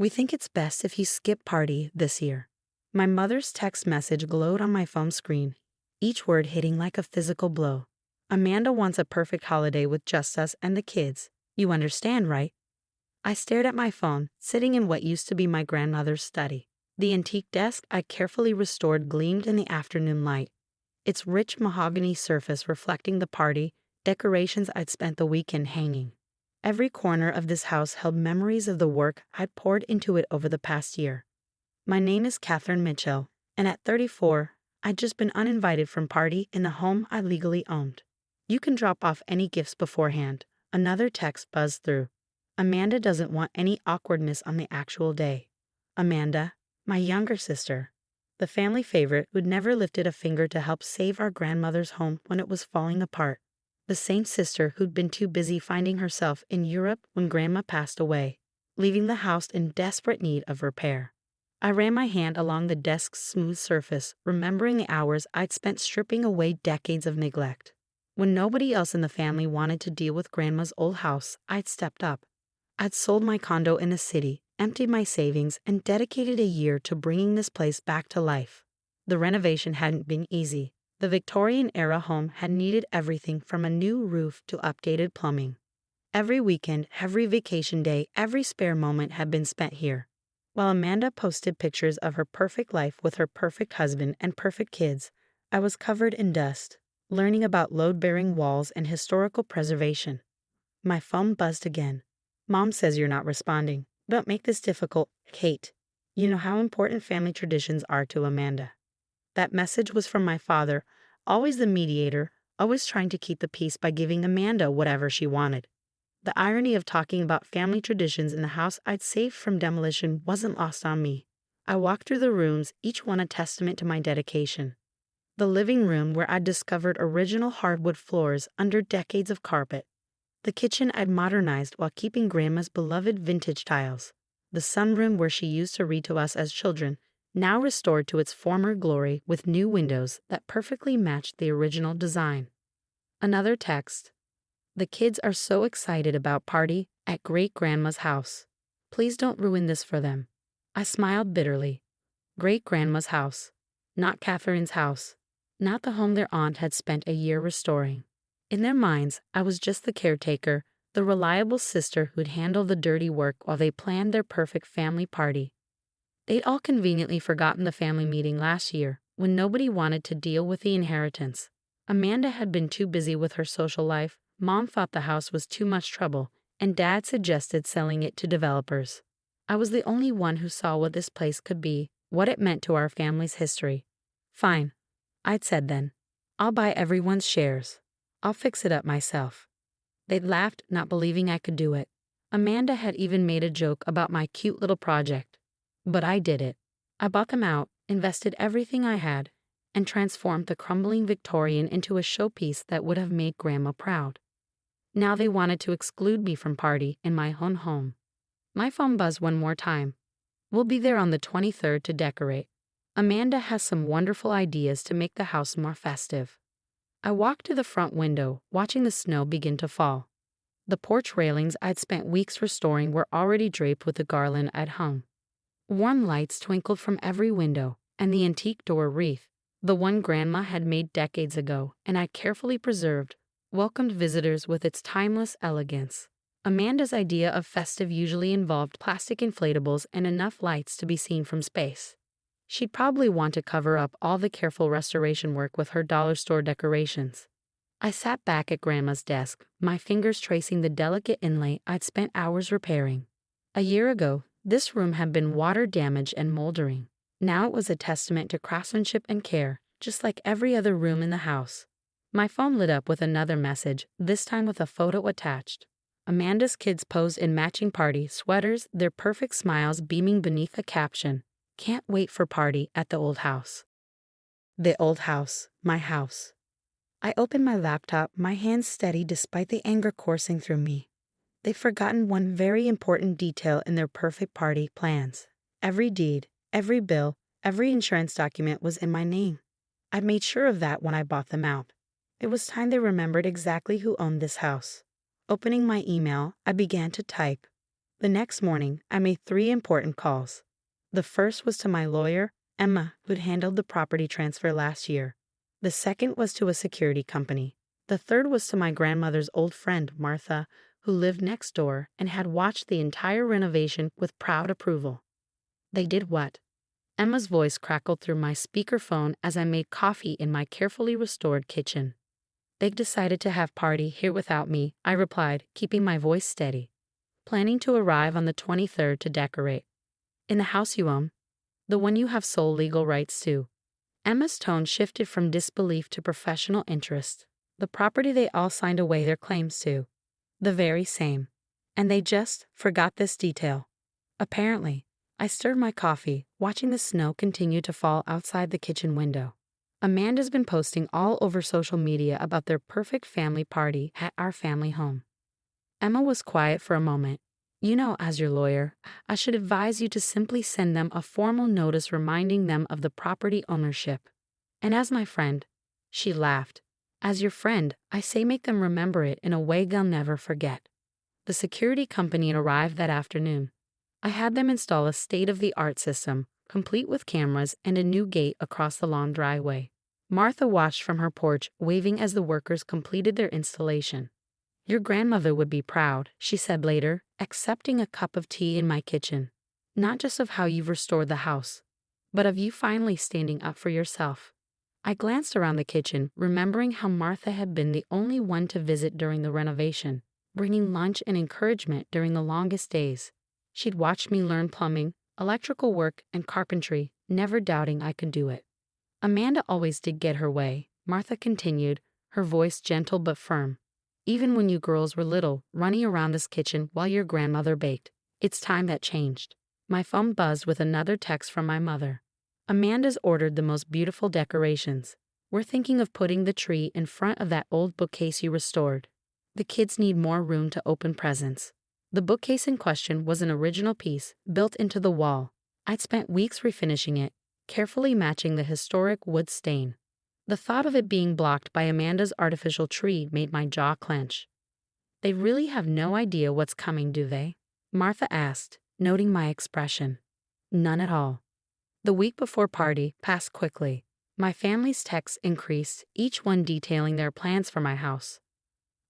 We think it's best if you skip party this year. My mother's text message glowed on my phone screen, each word hitting like a physical blow. Amanda wants a perfect holiday with just us and the kids. You understand, right? I stared at my phone, sitting in what used to be my grandmother's study. The antique desk I carefully restored gleamed in the afternoon light, its rich mahogany surface reflecting the party decorations I'd spent the weekend hanging. Every corner of this house held memories of the work I'd poured into it over the past year. My name is Catherine Mitchell, and at 34, I'd just been uninvited from party in the home I legally owned. You can drop off any gifts beforehand. Another text buzzed through. Amanda doesn't want any awkwardness on the actual day. Amanda, my younger sister, the family favorite who'd never lifted a finger to help save our grandmother's home when it was falling apart. The same sister who'd been too busy finding herself in Europe when Grandma passed away, leaving the house in desperate need of repair. I ran my hand along the desk's smooth surface, remembering the hours I'd spent stripping away decades of neglect. When nobody else in the family wanted to deal with Grandma's old house, I'd stepped up. I'd sold my condo in the city, emptied my savings, and dedicated a year to bringing this place back to life. The renovation hadn't been easy. The Victorian-era home had needed everything from a new roof to updated plumbing. Every weekend, every vacation day, every spare moment had been spent here. While Amanda posted pictures of her perfect life with her perfect husband and perfect kids, I was covered in dust, learning about load-bearing walls and historical preservation. My phone buzzed again. Mom says you're not responding. Don't make this difficult, Kate. You know how important family traditions are to Amanda. That message was from my father, always the mediator, always trying to keep the peace by giving Amanda whatever she wanted. The irony of talking about family traditions in the house I'd saved from demolition wasn't lost on me. I walked through the rooms, each one a testament to my dedication. The living room where I'd discovered original hardwood floors under decades of carpet. The kitchen I'd modernized while keeping Grandma's beloved vintage tiles. The sunroom where she used to read to us as children, now restored to its former glory with new windows that perfectly matched the original design. Another text. The kids are so excited about party at great-grandma's house. Please don't ruin this for them. I smiled bitterly. Great-grandma's house. Not Catherine's house. Not the home their aunt had spent a year restoring. In their minds, I was just the caretaker, the reliable sister who'd handle the dirty work while they planned their perfect family party. They'd all conveniently forgotten the family meeting last year, when nobody wanted to deal with the inheritance. Amanda had been too busy with her social life, Mom thought the house was too much trouble, and Dad suggested selling it to developers. I was the only one who saw what this place could be, what it meant to our family's history. Fine, I'd said then. I'll buy everyone's shares. I'll fix it up myself. They'd laughed, not believing I could do it. Amanda had even made a joke about my cute little project. But I did it. I bought them out, invested everything I had, and transformed the crumbling Victorian into a showpiece that would have made Grandma proud. Now they wanted to exclude me from party in my own home. My phone buzzed one more time. We'll be there on the 23rd to decorate. Amanda has some wonderful ideas to make the house more festive. I walked to the front window, watching the snow begin to fall. The porch railings I'd spent weeks restoring were already draped with the garland I'd hung. Warm lights twinkled from every window, and the antique door wreath, the one Grandma had made decades ago and I'd carefully preserved, welcomed visitors with its timeless elegance. Amanda's idea of festive usually involved plastic inflatables and enough lights to be seen from space. She'd probably want to cover up all the careful restoration work with her dollar store decorations. I sat back at Grandma's desk, my fingers tracing the delicate inlay I'd spent hours repairing. A year ago, this room had been water damaged and moldering. Now it was a testament to craftsmanship and care, just like every other room in the house. My phone lit up with another message, this time with a photo attached. Amanda's kids posed in matching party sweaters, their perfect smiles beaming beneath a caption, "Can't wait for party at the old house." The old house, my house. I opened my laptop, my hands steady despite the anger coursing through me. They'd forgotten one very important detail in their perfect party plans. Every deed, every bill, every insurance document was in my name. I made sure of that when I bought them out. It was time they remembered exactly who owned this house. Opening my email, I began to type. The next morning, I made 3 important calls. The first was to my lawyer, Emma, who'd handled the property transfer last year. The second was to a security company. The third was to my grandmother's old friend, Martha, who lived next door and had watched the entire renovation with proud approval. They did what? Emma's voice crackled through my speakerphone as I made coffee in my carefully restored kitchen. They decided to have party here without me, I replied, keeping my voice steady. Planning to arrive on the 23rd to decorate. In the house you own? The one you have sole legal rights to. Emma's tone shifted from disbelief to professional interest. The property they all signed away their claims to. The very same. And they just forgot this detail. Apparently. I stirred my coffee, watching the snow continue to fall outside the kitchen window. Amanda's been posting all over social media about their perfect family party at our family home. Emma was quiet for a moment. You know, as your lawyer, I should advise you to simply send them a formal notice reminding them of the property ownership. And as my friend, she laughed. As your friend, I say make them remember it in a way they'll never forget. The security company arrived that afternoon. I had them install a state-of-the-art system, complete with cameras and a new gate across the long driveway. Martha watched from her porch, waving as the workers completed their installation. Your grandmother would be proud, she said later, accepting a cup of tea in my kitchen. Not just of how you've restored the house, but of you finally standing up for yourself. I glanced around the kitchen, remembering how Martha had been the only one to visit during the renovation, bringing lunch and encouragement during the longest days. She'd watched me learn plumbing, electrical work, and carpentry, never doubting I could do it. Amanda always did get her way, Martha continued, her voice gentle but firm. Even when you girls were little, running around this kitchen while your grandmother baked. It's time that changed. My phone buzzed with another text from my mother. Amanda's ordered the most beautiful decorations. We're thinking of putting the tree in front of that old bookcase you restored. The kids need more room to open presents. The bookcase in question was an original piece, built into the wall. I'd spent weeks refinishing it, carefully matching the historic wood stain. The thought of it being blocked by Amanda's artificial tree made my jaw clench. They really have no idea what's coming, do they? Martha asked, noting my expression. None at all. The week before party passed quickly. My family's texts increased, each one detailing their plans for my house.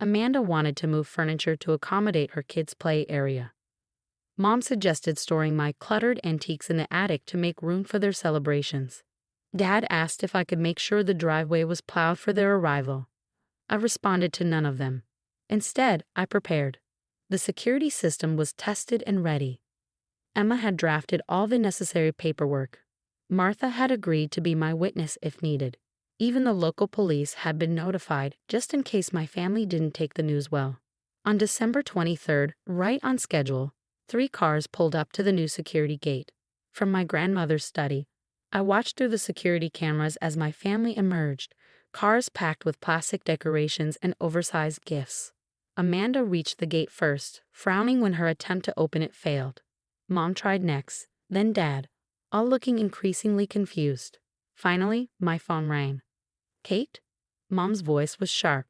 Amanda wanted to move furniture to accommodate her kids' play area. Mom suggested storing my cluttered antiques in the attic to make room for their celebrations. Dad asked if I could make sure the driveway was plowed for their arrival. I responded to none of them. Instead, I prepared. The security system was tested and ready. Emma had drafted all the necessary paperwork. Martha had agreed to be my witness if needed. Even the local police had been notified just in case my family didn't take the news well. On December 23rd, right on schedule, 3 cars pulled up to the new security gate. From my grandmother's study, I watched through the security cameras as my family emerged, cars packed with plastic decorations and oversized gifts. Amanda reached the gate first, frowning when her attempt to open it failed. Mom tried next, then Dad, all looking increasingly confused. Finally, my phone rang. Kate? Mom's voice was sharp.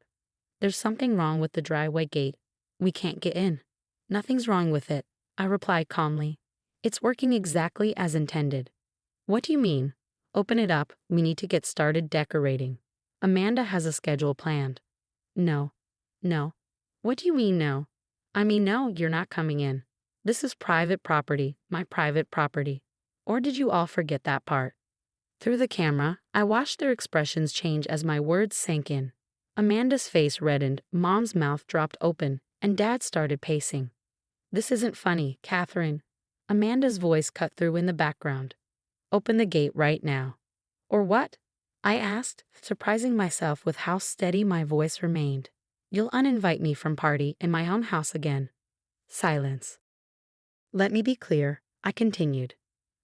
There's something wrong with the driveway gate. We can't get in. Nothing's wrong with it, I replied calmly. It's working exactly as intended. What do you mean? Open it up, we need to get started decorating. Amanda has a schedule planned. No. What do you mean no? I mean no, you're not coming in. This is private property, my private property. Or did you all forget that part? Through the camera, I watched their expressions change as my words sank in. Amanda's face reddened, Mom's mouth dropped open, and Dad started pacing. This isn't funny, Catherine. Amanda's voice cut through in the background. Open the gate right now. Or what? I asked, surprising myself with how steady my voice remained. You'll uninvite me from party in my own house again. Silence. Let me be clear, I continued.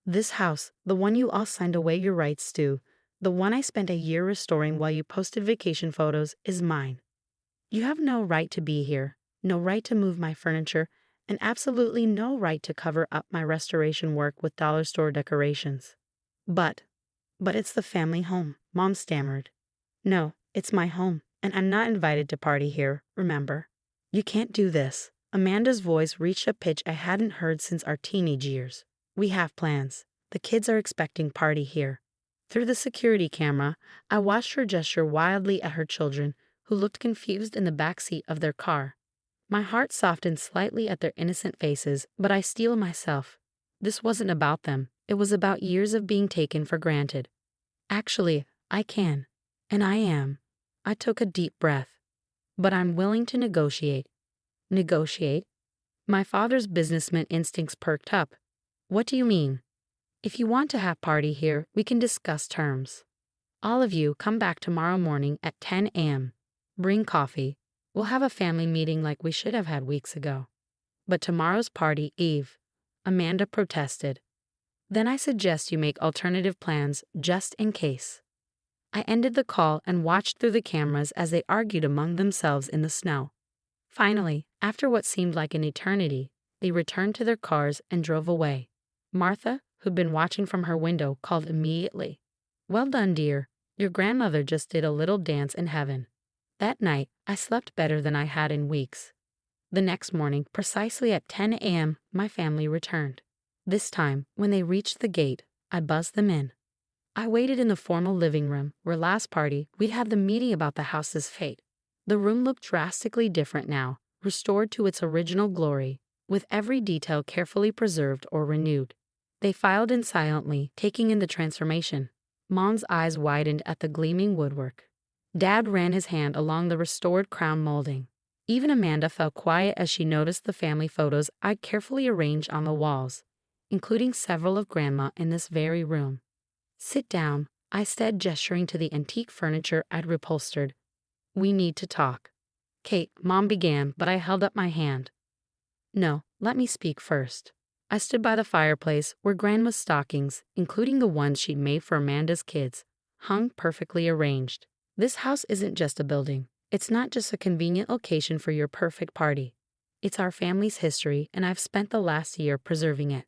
This house, the one you all signed away your rights to, the one I spent a year restoring while you posted vacation photos, is mine. You have no right to be here, no right to move my furniture, and absolutely no right to cover up my restoration work with dollar store decorations. But it's the family home, Mom stammered. No, it's my home, and I'm not invited to party here, remember? You can't do this. Amanda's voice reached a pitch I hadn't heard since our teenage years. We have plans. The kids are expecting party here. Through the security camera, I watched her gesture wildly at her children, who looked confused in the back seat of their car. My heart softened slightly at their innocent faces, but I steeled myself. This wasn't about them. It was about years of being taken for granted. Actually, I can. And I am. I took a deep breath. But I'm willing to negotiate. Negotiate? My father's businessman instincts perked up. What do you mean? If you want to have party here, we can discuss terms. All of you come back tomorrow morning at 10 a.m. Bring coffee. We'll have a family meeting like we should have had weeks ago. But tomorrow's party eve, Amanda protested. Then I suggest you make alternative plans just in case. I ended the call and watched through the cameras as they argued among themselves in the snow. Finally, after what seemed like an eternity, they returned to their cars and drove away. Martha, who'd been watching from her window, called immediately. Well done, dear. Your grandmother just did a little dance in heaven. That night, I slept better than I had in weeks. The next morning, precisely at 10 a.m., my family returned. This time, when they reached the gate, I buzzed them in. I waited in the formal living room, where last party we'd had the meeting about the house's fate. The room looked drastically different now, restored to its original glory, with every detail carefully preserved or renewed. They filed in silently, taking in the transformation. Mom's eyes widened at the gleaming woodwork. Dad ran his hand along the restored crown molding. Even Amanda fell quiet as she noticed the family photos I'd carefully arranged on the walls, including several of Grandma in this very room. Sit down, I said, gesturing to the antique furniture I'd reupholstered. We need to talk. Kate, Mom began, but I held up my hand. No, let me speak first. I stood by the fireplace where Grandma's stockings, including the ones she'd made for Amanda's kids, hung perfectly arranged. This house isn't just a building. It's not just a convenient location for your perfect party. It's our family's history, and I've spent the last year preserving it.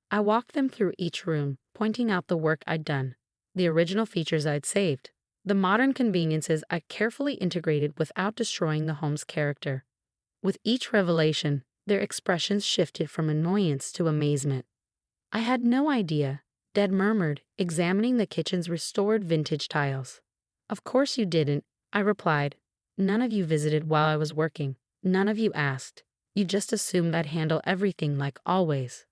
I walked them through each room, pointing out the work I'd done, the original features I'd saved, the modern conveniences I'd carefully integrated without destroying the home's character. With each revelation, their expressions shifted from annoyance to amazement. I had no idea, Dad murmured, examining the kitchen's restored vintage tiles. Of course you didn't, I replied. None of you visited while I was working. None of you asked. You just assumed I'd handle everything like always.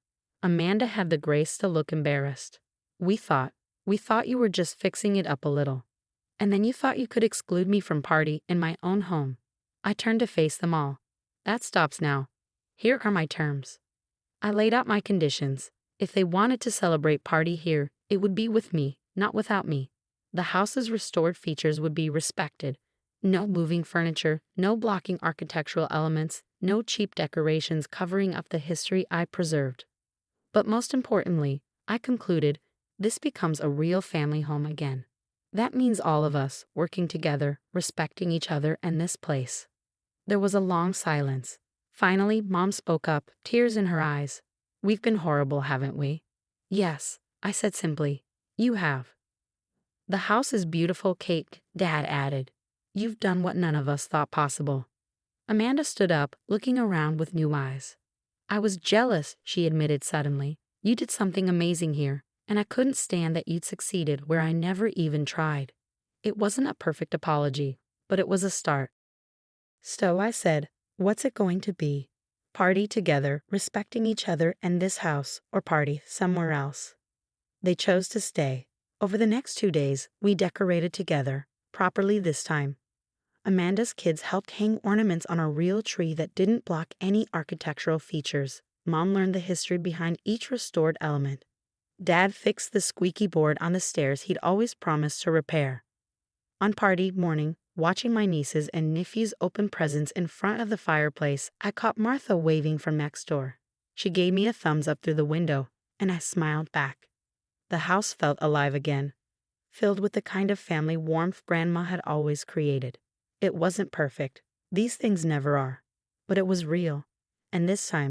Amanda had the grace to look embarrassed. We thought you were just fixing it up a little. And then you thought you could exclude me from party in my own home. I turned to face them all. That stops now. Here are my terms. I laid out my conditions. If they wanted to celebrate party here, it would be with me, not without me. The house's restored features would be respected. No moving furniture, no blocking architectural elements, no cheap decorations covering up the history I preserved. But most importantly, I concluded, this becomes a real family home again. That means all of us working together, respecting each other and this place. There was a long silence. Finally, Mom spoke up, tears in her eyes. We've been horrible, haven't we? Yes, I said simply. You have. The house is beautiful, Kate, Dad added. You've done what none of us thought possible. Amanda stood up, looking around with new eyes. I was jealous, she admitted suddenly. You did something amazing here, and I couldn't stand that you'd succeeded where I never even tried. It wasn't a perfect apology, but it was a start. So I said, what's it going to be? Party together, respecting each other and this house, or party somewhere else? They chose to stay. Over the next 2 days, we decorated together, properly this time. Amanda's kids helped hang ornaments on a real tree that didn't block any architectural features. Mom learned the history behind each restored element. Dad fixed the squeaky board on the stairs he'd always promised to repair. On party morning, watching my nieces and nephews open presents in front of the fireplace, I caught Martha waving from next door. She gave me a thumbs up through the window, and I smiled back. The house felt alive again, filled with the kind of family warmth Grandma had always created. It wasn't perfect. These things never are. But it was real. And this time,